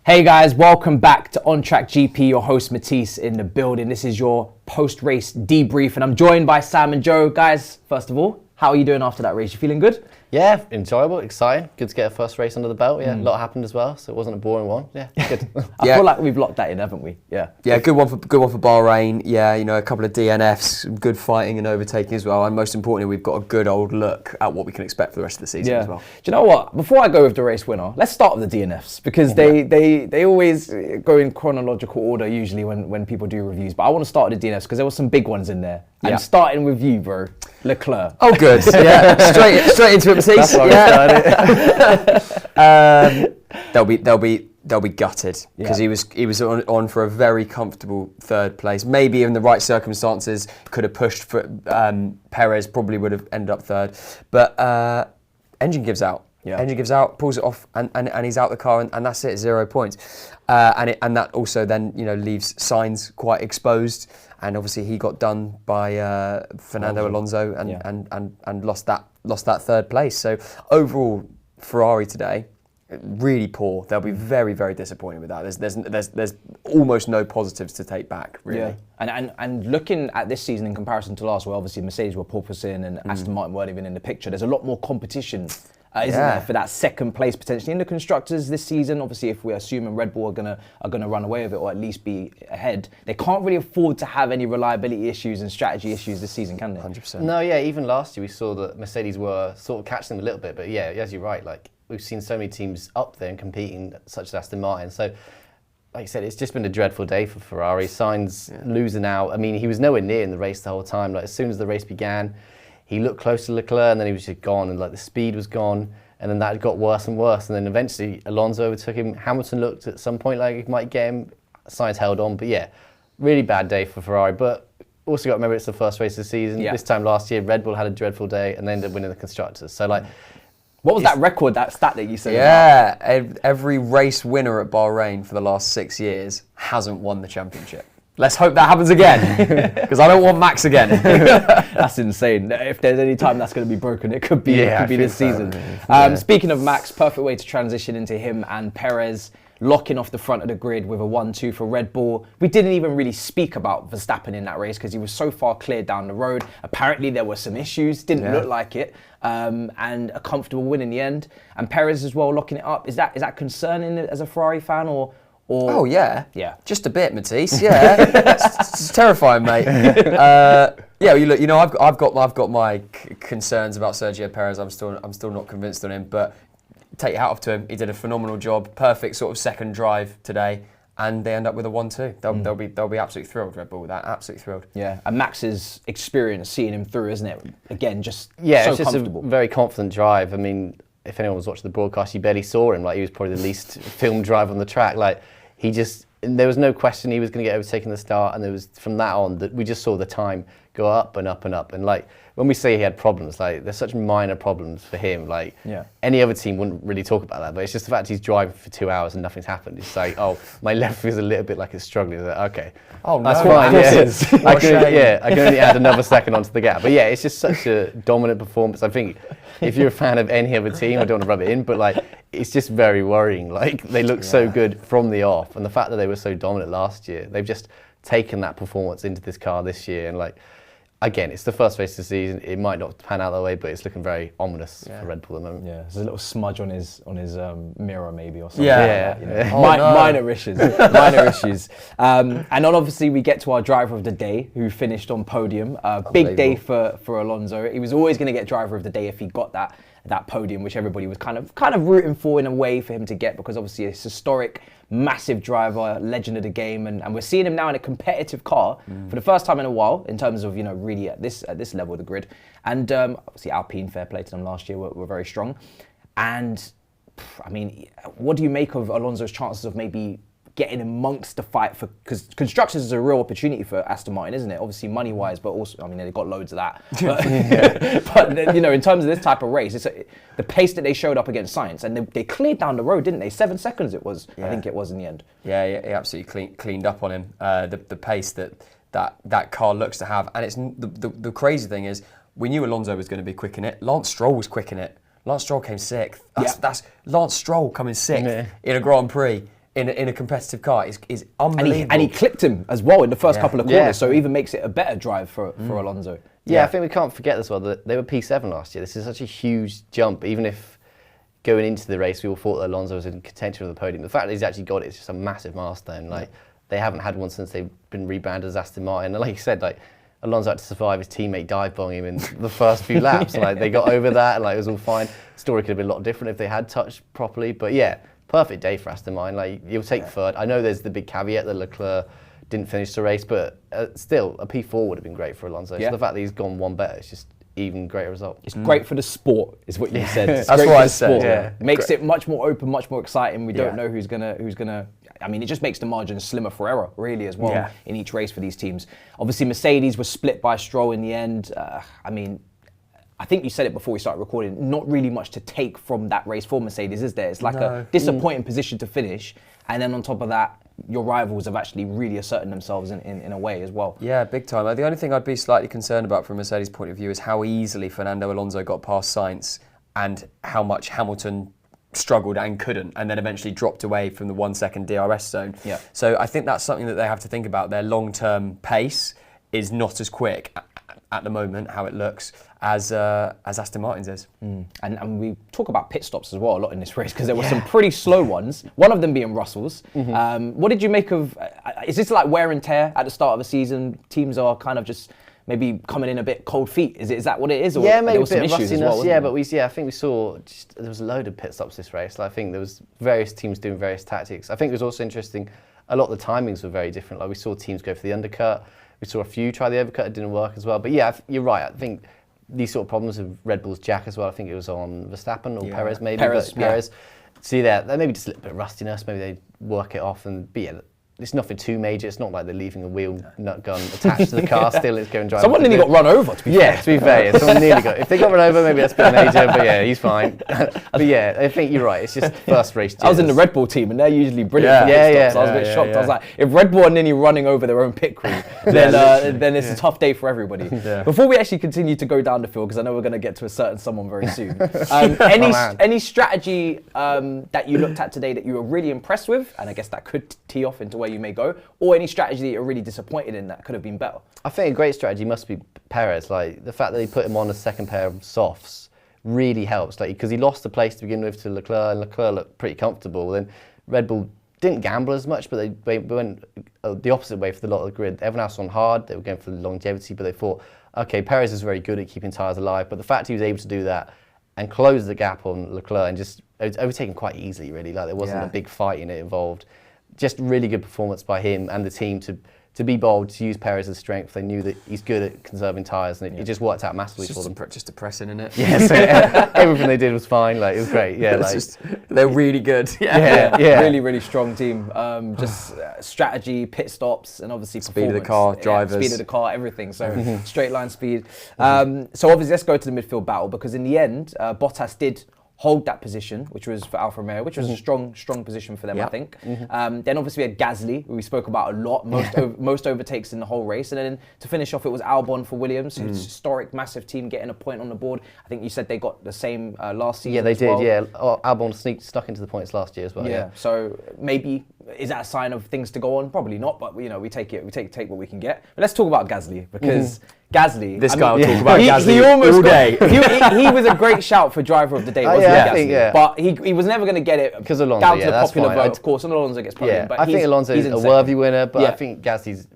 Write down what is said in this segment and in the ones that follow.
Hey guys, welcome back to On Track GP. Your host Matisse in the building. This is your post-race debrief, and I'm joined by Sam and Joe. Guys, first of all, how are you doing after that race? You feeling good? Yeah, enjoyable, exciting. Good to get a first race under the belt. Yeah, a lot happened as well, so it wasn't a boring one. Yeah, good. I feel like we've locked that in, haven't we? Yeah, good one for Bahrain. Yeah, you know, a couple of DNFs, good fighting and overtaking as well, and most importantly, we've got a good old look at what we can expect for the rest of the season as well. Do you know what? Before I go with the race winner, let's start with the DNFs because they always go in chronological order usually when people do reviews. But I want to start with the DNFs because there were some big ones in there. And starting with you, bro, Leclerc. Oh, good. Yeah, straight into it, Matisse. They'll be gutted because he was on for a very comfortable third place. Maybe in the right circumstances could have pushed for Perez. Probably would have ended up third, but engine gives out. Yeah. Engine gives out, pulls it off, and he's out the car, and that's it. 0 points, and that also then leaves Sainz quite exposed, and obviously he got done by Fernando Alonso and lost that third place. So overall, Ferrari today really poor. They'll be very, very disappointed with that. There's almost no positives to take back, really. Yeah. And looking at this season in comparison to last, where obviously Mercedes were porpoising and Aston Martin weren't even in the picture, there's a lot more competition, isn't there, for that second place potentially in the constructors this season. Obviously, if we're assuming Red Bull are gonna run away with it or at least be ahead, they can't really afford to have any reliability issues and strategy issues this season, can they? 100%. No, yeah. Even last year we saw that Mercedes were sort of catching them a little bit, but yeah, as you're right, like we've seen so many teams up there and competing, such as Aston Martin. So, like you said, it's just been a dreadful day for Ferrari. Sainz losing out. I mean, he was nowhere near in the race the whole time. Like as soon as the race began, he looked close to Leclerc, and then he was just gone, and like the speed was gone, and then that got worse and worse, and then eventually Alonso overtook him. Hamilton looked at some point like he might get him. Sainz held on, but yeah, really bad day for Ferrari. But also got to remember it's the first race of the season. This time last year, Red Bull had a dreadful day, and they ended up winning the constructors. So like. What was that record, that stat that you said? Yeah, every race winner at Bahrain for the last 6 years hasn't won the championship. Let's hope that happens again, because I don't want Max again. That's insane. If there's any time that's going to be broken, it could be this season. Speaking of Max, perfect way to transition into him and Perez locking off the front of the grid with a 1-2 for Red Bull. We didn't even really speak about Verstappen in that race because he was so far clear down the road. Apparently there were some issues, didn't look like it, and a comfortable win in the end. And Perez as well locking it up. Is that concerning as a Ferrari fan or? Oh yeah, just a bit, Matisse. Yeah, it's terrifying, mate. I've got my concerns about Sergio Perez. I'm still not convinced on him, but take your hat off to him. He did a phenomenal job. Perfect sort of second drive today, and they end up with a 1-2. They'll be absolutely thrilled, Red Bull, with that. Absolutely thrilled. Yeah, and Max's experience seeing him through, isn't it? Again, just so it's just comfortable. A very confident drive. I mean, if anyone was watching the broadcast, you barely saw him. Like he was probably the least filmed driver on the track. Like there was no question he was going to get overtaken at the start, and there was from that on that we just saw the time go up and up and up. And like when we say he had problems, like there's such minor problems for him. Like any other team wouldn't really talk about that, but it's just the fact he's driving for 2 hours and nothing's happened. It's like, oh, my left feels a little bit like it's struggling. It's like, okay, that's fine. I can only add another second onto the gap. But yeah, it's just such a dominant performance. I think if you're a fan of any other team, I don't want to rub it in, but like it's just very worrying. Like they look so good from the off, and the fact that they were so dominant last year, they've just taken that performance into this car this year, and like. Again, it's the first race of the season. It might not pan out that way, but it's looking very ominous for Red Bull at the moment. Yeah, there's a little smudge on his mirror maybe or something. Minor issues. Minor issues. And then obviously we get to our driver of the day, who finished on podium. Big day for Alonso. He was always going to get driver of the day if he got that podium, which everybody was kind of rooting for in a way for him to get, because obviously it's historic, massive driver, legend of the game, and we're seeing him now in a competitive car for the first time in a while in terms of really at this level of the grid. And obviously Alpine, fair play to them last year, were very strong. And I mean, what do you make of Alonso's chances of maybe getting amongst the fight for, because constructors is a real opportunity for Aston Martin, isn't it? Obviously money-wise, but also, I mean, they've got loads of that. But in terms of this type of race, it's the pace that they showed up against Sainz, and they cleared down the road, didn't they? 7 seconds it was, I think it was in the end. Yeah, he absolutely cleaned up on him. The pace that car looks to have, and it's the crazy thing is, we knew Alonso was going to be quick in it. Lance Stroll was quick in it. Lance Stroll came sixth. That's Lance Stroll coming sixth in a Grand Prix. in a competitive car is unbelievable. And he clipped him as well in the first couple of corners, so it even makes it a better drive for Alonso. Yeah, I think we can't forget as well that they were P7 last year. This is such a huge jump, even if going into the race we all thought that Alonso was in contention of the podium. The fact that he's actually got it is just a massive milestone. Like, they haven't had one since they've been rebranded as Aston Martin. And like you said, like, Alonso had to survive his teammate dive-bombing him in the first few laps. And, like, they got over that, and like, it was all fine. The story could have been a lot different if they had touched properly. But yeah, perfect day for Aston Martin. Like, you'll take third. I know there's the big caveat that Leclerc didn't finish the race, but still, a P4 would have been great for Alonso. So the fact that he's gone one better, it's just even greater result. It's great for the sport, is what you said. It's That's great what for I the said. sport. Yeah. Makes it much more open, much more exciting. We don't know who's gonna. I mean, it just makes the margin slimmer for error, really, as well in each race for these teams. Obviously, Mercedes was split by Stroll in the end. I mean, I think you said it before we started recording. Not really much to take from that race for Mercedes, is there? It's like a disappointing position to finish, and then on top of that, your rivals have actually really asserted themselves in a way as well. Yeah, big time. The only thing I'd be slightly concerned about from Mercedes' point of view is how easily Fernando Alonso got past Sainz and how much Hamilton struggled and couldn't, and then eventually dropped away from the 1 second DRS zone. Yeah. So I think that's something that they have to think about. Their long-term pace is not as quick at the moment, how it looks, as Aston Martin's is. And we talk about pit stops as well a lot in this race, because there were some pretty slow ones, one of them being Russell's. What did you make of, is this like wear and tear at the start of the season? Teams are kind of just maybe coming in a bit cold feet. Is that what it is? Or yeah, maybe there a was some bit of issues as rustiness. well, Yeah, but I think we saw there was a load of pit stops this race. Like, I think there was various teams doing various tactics. I think it was also interesting, a lot of the timings were very different. Like, we saw teams go for the undercut. We saw a few try the overcut, it didn't work as well. But yeah, you're right. I think these sort of problems with Red Bull's jack as well. I think it was on Verstappen or Perez maybe. Perez. See there maybe just a little bit of rustiness. Maybe they work it off, but yeah, it's nothing too major. It's not like they're leaving a wheel nut gun attached to the car still. It's going drive. Someone nearly got run over, to be fair. Yeah, to be fair. Yeah, someone nearly got. If they got run over, maybe that's a bit major, but yeah, he's fine. But yeah, I think you're right. It's just first race jitters. I was in the Red Bull team, and they're usually brilliant for pit stops. I was a bit shocked. I was like, if Red Bull are nearly running over their own pit crew, then it's a tough day for everybody. Before we actually continue to go down the field, because I know we're going to get to a certain someone very soon, any strategy that you looked at today that you were really impressed with, and I guess that could tee off into where you may go, or any strategy that you're really disappointed in that could have been better? I think a great strategy must be Perez. Like, the fact that he put him on a second pair of softs really helps. Like, because he lost the place to begin with to Leclerc, and Leclerc looked pretty comfortable. Then Red Bull didn't gamble as much, but they went the opposite way for the lot of the grid. Everyone else on hard, they were going for the longevity, but they thought, okay, Perez is very good at keeping tyres alive, but the fact he was able to do that and close the gap on Leclerc and just overtaken quite easily, really. Like, there wasn't a big fight in it involved. Just really good performance by him and the team to be bold, to use Perez's strength. They knew that he's good at conserving tyres, and it just worked out massively for them. Just depressing, isn't it? Yeah, so everything they did was fine. Like, it was great. Yeah, like, they're really good. Yeah. Really, really strong team. Just strategy, pit stops, and obviously speed of the car, drivers, speed of the car, everything. So straight line speed. So obviously, let's go to the midfield battle, because in the end, Bottas did hold that position, which was for Alfa Romeo, which was a strong position for them, I think. Then obviously we had Gasly, who we spoke about a lot, most overtakes in the whole race. And then to finish off, it was Albon for Williams, who's historic, massive team getting a point on the board. I think you said they got the same last season. Yeah, they did, well. yeah. Albon snuck into the points last year as well. Yeah, so maybe, is that a sign of things to go on? Probably not, but we take what we can get. But let's talk about Gasly, because Gasly... This guy will talk about Gasly all day. He was a great shout for driver of the day, wasn't he, Gasly? But he was never going to get it because Alonso, down to the popular vote, of course, and Alonso gets put in. But I think Alonso is a worthy winner, but I think Gasly's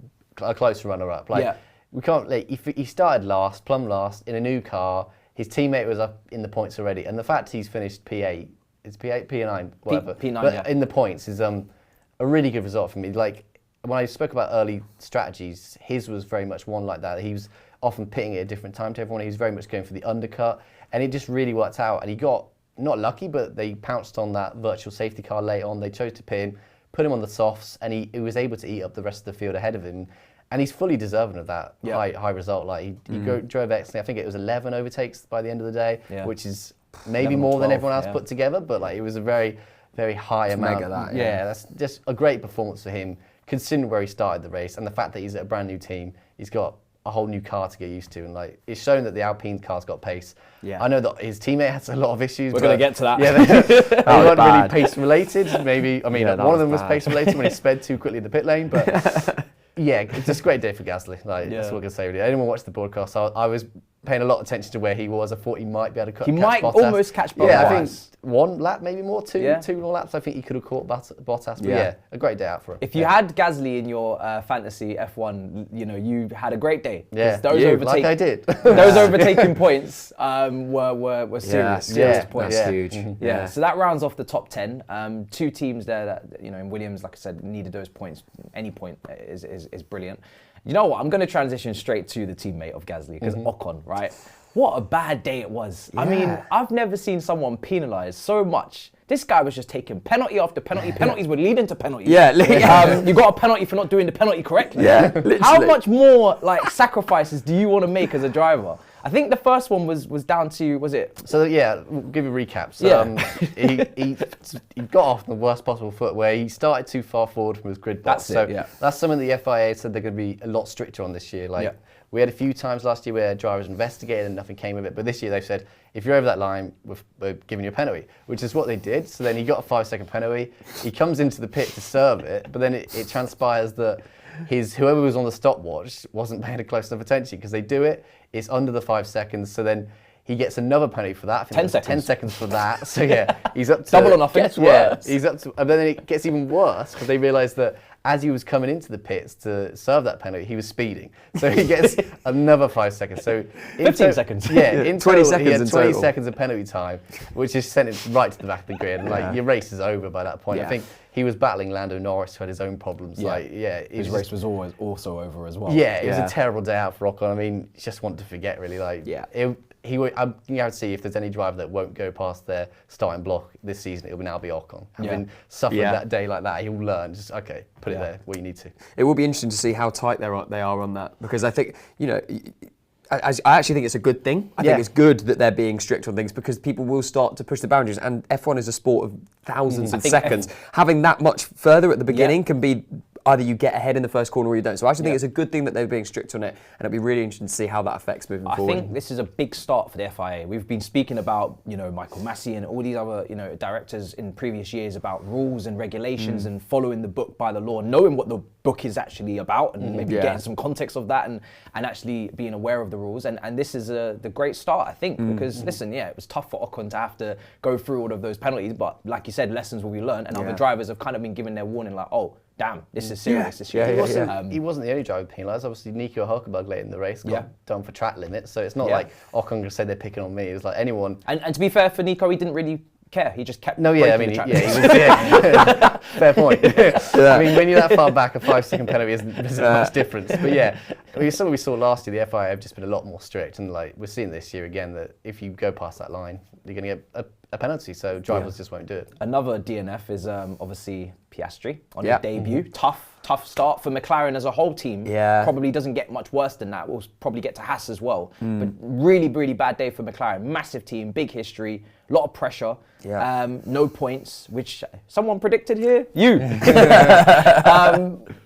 a close runner-up. Like, we can't... Like, he started last, plumb last, in a new car. His teammate was up in the points already, and the fact he's finished P8, it's P8, P9, whatever. P9, but in the points is a really good result for me. Like, when I spoke about early strategies, his was very much one like that. He was often pitting at a different time to everyone. He was very much going for the undercut, and it just really worked out. And he got, not lucky, but they pounced on that virtual safety car late on. They chose to pin, put him on the softs, and he was able to eat up the rest of the field ahead of him. And he's fully deserving of that high result. Like, he drove excellently. I think it was 11 overtakes by the end of the day, which is maybe more than everyone else put together, but like, it was a very, very high amount. That's just a great performance for him, considering where he started the race and the fact that he's at a brand new team. He's got a whole new car to get used to, and like it's shown that the Alpine car's got pace. Yeah. I know that his teammate has a lot of issues. We're going to get to that. Yeah, they weren't really pace related. Maybe, I mean, one of them was pace related when he sped too quickly in the pit lane, but yeah, it's just a great day for Gasly. Like that's what I can say. Really, anyone watched the broadcast? I was paying a lot of attention to where he was. I thought he might be able to catch Bottas. Almost catch Bottas. Yeah, I think one lap, maybe more, two more laps. I think he could have caught Bottas. But yeah, a great day out for him. If you had Gasly in your fantasy F1, you had a great day. Yeah, like I did. Those overtaking points were serious points. That's huge. Yeah, so that rounds off the top 10. Two teams there that, in Williams, like I said, needed those points. Any point is brilliant. You know what? I'm going to transition straight to the teammate of Gasly, because Ocon, right? What a bad day it was. Yeah. I mean, I've never seen someone penalised so much. This guy was just taking penalty after penalty. Penalties were leading to penalties. Yeah. You got a penalty for not doing the penalty correctly. Yeah, literally. How much more sacrifices do you want to make as a driver? I think the first one was down to, was it? So yeah, we'll give you a recap. So he got off on the worst possible foot where he started too far forward from his grid box. That's something the FIA said they're going to be a lot stricter on this year. We had a few times last year where drivers investigated and nothing came of it. But this year they've said, if you're over that line, we're giving you a penalty, which is what they did. So then he got a 5-second penalty. He comes into the pit to serve it, but then it transpires that whoever was on the stopwatch wasn't paying close enough attention, because they do it. It's under the 5 seconds. So then he gets another penalty for that. I think 10 seconds. 10 seconds for that. So yeah, he's up to double or nothing. It's worse. He's up to, and then it gets even worse because they realise that as he was coming into the pits to serve that penalty, he was speeding. So he gets another 5 seconds. So 15 seconds. Yeah, in 20 total, seconds he had in 20 total. seconds of penalty time, which is sent it right to the back of the grid. And your race is over by that point. Yeah. I think he was battling Lando Norris, who had his own problems. His race was always also over as well. Yeah, it was a terrible day out for Ocon. I mean, you just want to forget, really. I'm guarantee if there's any driver that won't go past their starting block this season, it'll now be Ocon. Having suffered that day like that, he'll learn. Just put it there where you need to. It will be interesting to see how tight they are on that, because I think I actually think it's a good thing. I think it's good that they're being strict on things, because people will start to push the boundaries, and F1 is a sport of thousands of seconds. Having that much further at the beginning can be either you get ahead in the first corner or you don't. So I actually think it's a good thing that they're being strict on it, and it'll be really interesting to see how that affects moving forward. I think this is a big start for the FIA. We've been speaking about, Michael Massey and all these other, directors in previous years about rules and regulations and following the book by the law, knowing what the book is actually about, and maybe getting some context of that, and actually being aware of the rules. And this is the great start, I think, because listen, it was tough for Ocon to have to go through all of those penalties, but like you said, lessons will be learned, and other drivers have kind of been given their warning, like, oh, damn, this is serious this year. He wasn't the only driver penalised. Obviously, Nico Hulkenberg late in the race got done for track limits. So it's not like Ocon said they're picking on me. It was like anyone. And to be fair for Nico, he didn't really care. He just kept. No, he was, fair point. I mean, when you're that far back, a 5-second penalty isn't much difference. But something we saw last year, the FIA have just been a lot more strict, and we're seeing this year again that if you go past that line, you're going to get a penalty. So drivers just won't do it. Another DNF is obviously Piastri on his debut. Tough start for McLaren as a whole team. Probably doesn't get much worse than that. We'll probably get to Haas as well. But really, really bad day for McLaren. Massive team, big history, a lot of pressure. No points, which someone predicted here. You.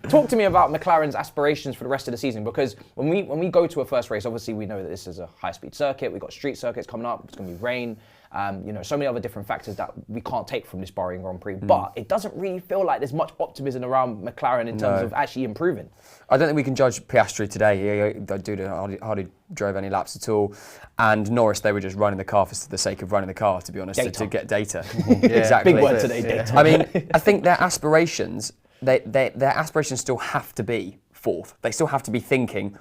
Talk to me about McLaren's aspirations for the rest of the season, because when we go to a first race, obviously we know that this is a high-speed circuit. We've got street circuits coming up. It's going to be rain. So many other different factors that we can't take from this Bahrain Grand Prix. But it doesn't really feel like there's much optimism around McLaren in terms of actually improving. I don't think we can judge Piastri today. The dude hardly drove any laps at all. And Norris, they were just running the car for the sake of running the car, to be honest, to get data. Exactly. Big word today, data. I mean, I think their aspirations, their aspirations still have to be fourth. They still have to be thinking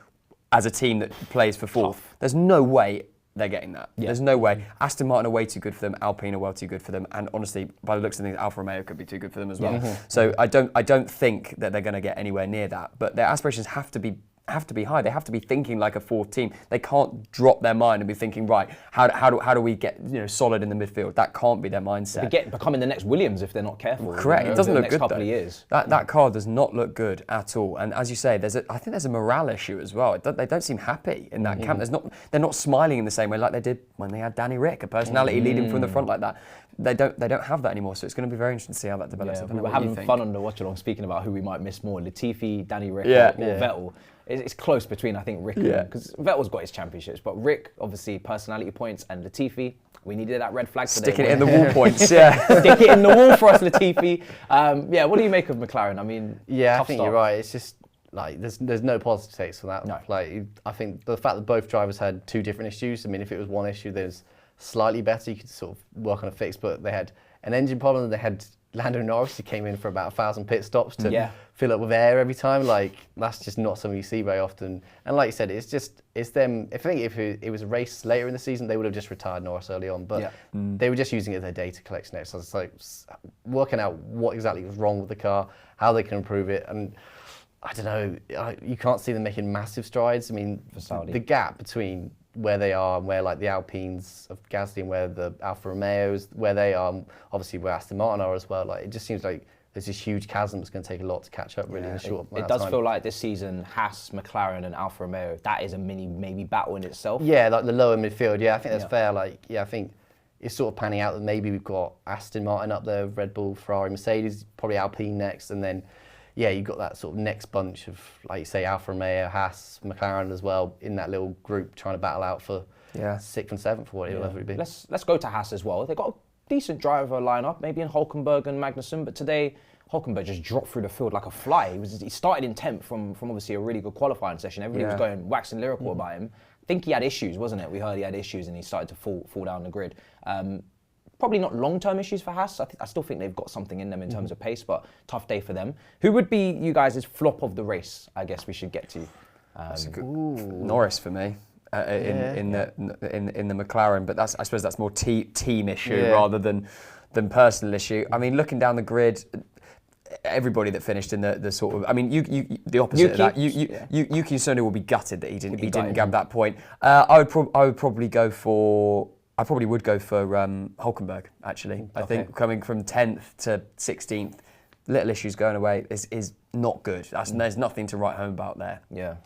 as a team that plays for fourth. There's no way they're getting that. There's no way. Aston Martin are way too good for them. Alpine are well too good for them. And honestly, by the looks of things, Alfa Romeo could be too good for them as well. So I don't think that they're going to get anywhere near that. But their aspirations have to be high. They have to be thinking like a fourth team. They can't drop their mind and be thinking, right, how do we get solid in the midfield? That can't be their mindset. Becoming the next Williams if they're not careful. Correct. It doesn't look good couple though. Of years. That car does not look good at all. And as you say, I think there's a morale issue as well. They don't seem happy in that camp. They're not smiling in the same way like they did when they had Danny Rick, a personality leading from the front like that. They don't have that anymore. So it's going to be very interesting to see how that develops. We were having fun on the watch along speaking about who we might miss more: Latifi, Danny Rick, or Vettel. it's close between, I think, Rick and, because Vettel's got his championships, but Rick, obviously, personality points, and Latifi, we needed that red flag today. Stick it in the wall points, yeah. Stick it in the wall for us, Latifi. What do you make of McLaren? I mean, yeah, I think you're right. It's just like there's no positive takes on that. No. Like I think the fact that both drivers had 2 different issues. I mean, if it was one issue, there's slightly better. You could sort of work on a fix, but they had an engine problem. They had Lando Norris, who came in for about 1,000 pit stops to fill up with air every time. Like that's just not something you see very often. And like you said, it's them. I think if it was a race later in the season, they would have just retired Norris early on. But they were just using it as their data collection exercise. So it's like working out what exactly was wrong with the car, how they can improve it, and I don't know. You can't see them making massive strides. I mean, the gap between where they are and where like the Alpines of Gasly and where the Alfa Romeos, where they are, obviously where Aston Martin are as well. Like it just seems like there's this huge chasm that's going to take a lot to catch up really in a short amount of time. It does feel like this season, Haas, McLaren and Alfa Romeo, that is a maybe battle in itself. Yeah, like the lower midfield. Yeah, I think that's fair. Like, yeah, I think it's sort of panning out that maybe we've got Aston Martin up there, Red Bull, Ferrari, Mercedes, probably Alpine next, and then you've got that sort of next bunch of, like you say, Alfa Romeo, Haas, McLaren as well, in that little group trying to battle out for 6th and 7th or whatever it be. Let's go to Haas as well. They've got a decent driver lineup, maybe in Hülkenberg and Magnussen, but today Hülkenberg just dropped through the field like a fly. He started in 10th from obviously a really good qualifying session. Everybody was going waxing lyrical about him. I think he had issues, wasn't it? We heard he had issues and he started to fall down the grid. Probably not long-term issues for Haas. I still think they've got something in them in terms of pace, but tough day for them. Who would be you guys' flop of the race? I guess we should get to. Norris for me in the McLaren, but I suppose that's more team issue rather than personal issue. I mean, looking down the grid, everybody that finished in the sort of, I mean, the opposite of that. Yuki Tsunoda will be gutted that he didn't grab that point. I would probably go for. I probably would go for Hülkenberg, actually. Okay. I think coming from 10th to 16th, little issues going away is not good. There's nothing to write home about there. Yeah.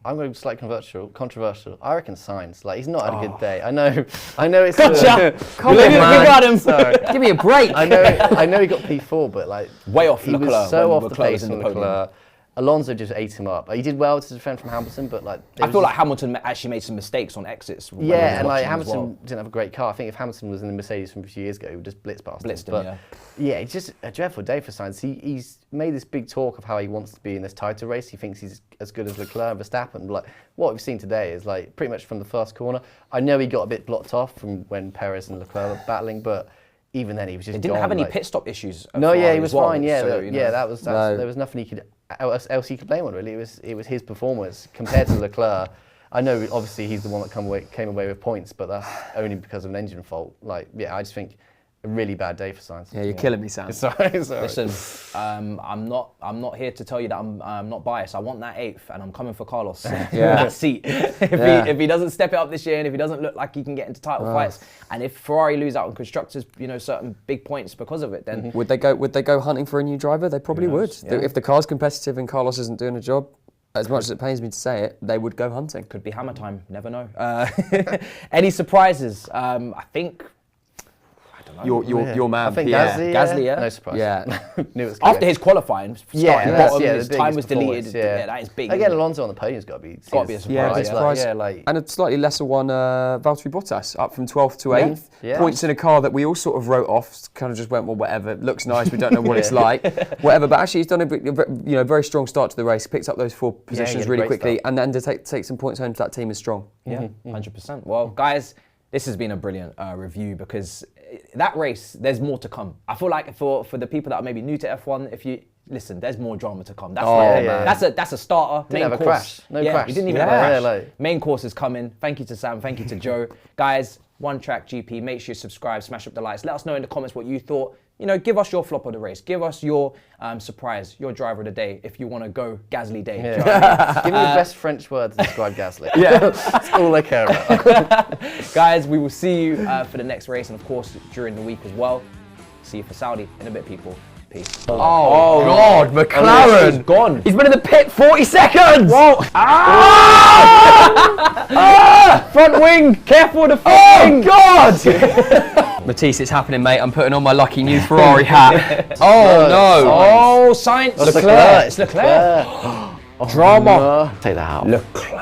I'm going to be slightly controversial. I reckon Sainz. Like, he's not had a good day. I know it's... Gotcha! Come on, man. We got him. Sorry. Give me a break. I know he got P4, but like... Way off he Leclerc. Was so off the pace from Leclerc. Alonso just ate him up. He did well to defend from Hamilton, but like... I feel like Hamilton actually made some mistakes on exits. Yeah, and like Hamilton didn't have a great car. I think if Hamilton was in the Mercedes from a few years ago, he would just blitz past him. But yeah, it's just a dreadful day for Sainz. He's made this big talk of how he wants to be in this title race. He thinks he's as good as Leclerc and Verstappen. Like, what we've seen today is like pretty much from the first corner. I know he got a bit blocked off from when Perez and Leclerc were battling, but even then he was just He didn't have any pit stop issues. No, he was fine. Yeah, so, there was nothing else he could blame on really. It was his performance compared to Leclerc. I know obviously he's the one that came away with points, but that's only because of an engine fault. Like, I just think a really bad day for Sainz. Yeah, you're killing me, Sam. Sorry. Listen, I'm not here to tell you that I'm not biased. I want that 8th, and I'm coming for Carlos. That seat. If he doesn't step it up this year, and if he doesn't look like he can get into title fights, and if Ferrari lose out on constructors, certain big points because of it, then would they go hunting for a new driver? They probably would. Yeah. If the car's competitive and Carlos isn't doing a job. As much as it pains me to say it, they would go hunting. Could be hammer time. Never know. Any surprises? I think. Your man. I think Gasly, yeah. No surprise. Yeah. Knew it was After his qualifying, starting bottom, his time was deleted. Yeah, that is big. Again, Alonso on the podium's got to be a surprise. Yeah, and a slightly lesser one, Valtteri Bottas, up from 12th to 8th. Yeah. Points in a car that we all sort of wrote off, kind of just went, well, whatever. It looks nice, we don't know what it's like. Whatever, but actually he's done a very strong start to the race, picked up those 4 positions really quickly, and then to take some points home to that team is strong. Yeah, 100%. Well, guys, this has been a brilliant review because that race, there's more to come. I feel like for the people that are maybe new to F1, if you listen, there's more drama to come. That's a starter. Didn't have a crash. No crash. You didn't even have a crash. Main course is coming. Thank you to Sam. Thank you to Joe. Guys, One Track GP. Make sure you subscribe. Smash up the likes. Let us know in the comments what you thought. Give us your flop of the race. Give us your surprise, your driver of the day, if you want to go Gasly day. Yeah. Give me the best French word to describe Gasly. That's all I care about. Guys, we will see you for the next race and, of course, during the week as well. See you for Saudi in a bit, people. Peace. Oh God, McLaren! He's gone. He's been in the pit 40 seconds! Whoa! Front wing! Careful with the front wing! God! Matisse, it's happening, mate. I'm putting on my lucky new Ferrari hat. Oh no! Oh, Sainz! Leclerc! It's Leclerc! Drama. Take that out. Leclerc.